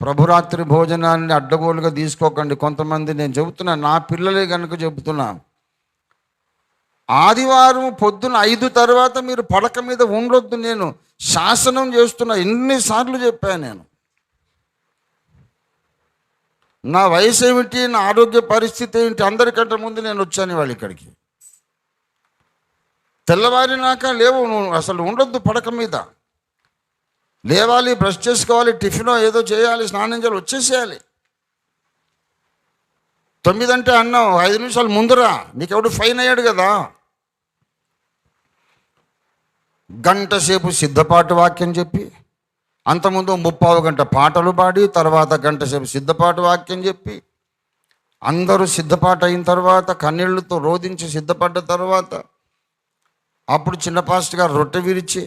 ప్రభురాత్రి భోజనాన్ని అడ్డగోలుగా తీసుకోకండి. కొంతమంది, నేను చెబుతున్నా, నా పిల్లలే కనుక చెబుతున్నా, ఆదివారం పొద్దున 5 తర్వాత మీరు పడక మీద ఉండొద్దు. నేను శాసనం చేస్తున్నా, ఎన్నిసార్లు చెప్పాను. నేను నా వయసు ఏమిటి, నా ఆరోగ్య పరిస్థితి ఏంటి, అందరికంటే ముందు నేను వచ్చాను వాళ్ళు ఇక్కడికి. తెల్లవారినాక లేవు, నువ్వు అసలు ఉండొద్దు పడక మీద. లేవాలి, బ్రష్ చేసుకోవాలి, టిఫినో ఏదో చేయాలి, స్నానం చేయాలి, వచ్చేసేయాలి. 9 అంటే అన్నం 5 నిమిషాలు ముందురా, నీకెవడు ఫైన్ అయ్యాడు కదా. గంట సేపు సిద్ధపాటు వాక్యం చెప్పి, అంతకుముందు 30 గంట పాటలు పాడి, తర్వాత గంట సేపు సిద్ధపాటు వాక్యం చెప్పి, అందరూ సిద్ధపాటు అయిన తర్వాత కన్నీళ్లతో రోధించి సిద్ధపడ్డ తర్వాత అప్పుడు చిన్న పాస్టర్ గారు రొట్టె విరిచి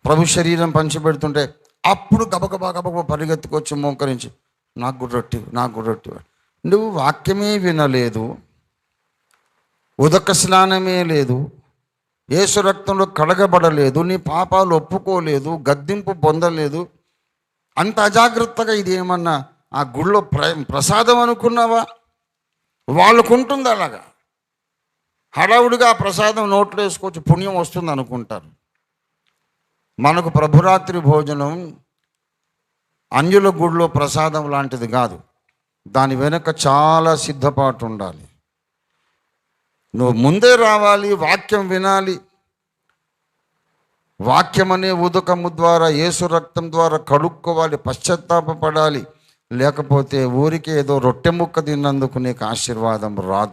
ప్రభు శరీరం పంచిపెడుతుంటే అప్పుడు గబగబా పరిగెత్తుకొచ్చి మోకరించి, నాకు కూడా రొట్టె. నువ్వు వాక్యమే వినలేదు, ఉదక స్నానమే లేదు, యేసు రక్తంలో కడగబడలేదు, నీ పాపాలు ఒప్పుకోలేదు, గద్దింపు పొందలేదు. అంత అజాగ్రత్తగా ఇది ఏమన్నా ఆ గుళ్ళో ప్రసాదం అనుకున్నావా? వాళ్ళకుంటుంది అలాగా, హడావుడిగా ఆ ప్రసాదం నోట్లో వేసుకోవచ్చు, పుణ్యం వస్తుంది అనుకుంటారు. మనకు ప్రభురాత్రి భోజనం అన్యుల గుడిలో ప్రసాదం లాంటిది కాదు. దాని వెనుక చాలా సిద్ధపాటు ఉండాలి. నువ్వు ముందే రావాలి, వాక్యం వినాలి. వాక్యం అనే ఉదకము ద్వారా, యేసు రక్తం ద్వారా కడుక్కోవాలి, పశ్చాత్తాపపడాలి. లేకపోతే ఊరికే ఏదో రొట్టె ముక్క తిన్నందుకు నీకు ఆశీర్వాదం రాదు.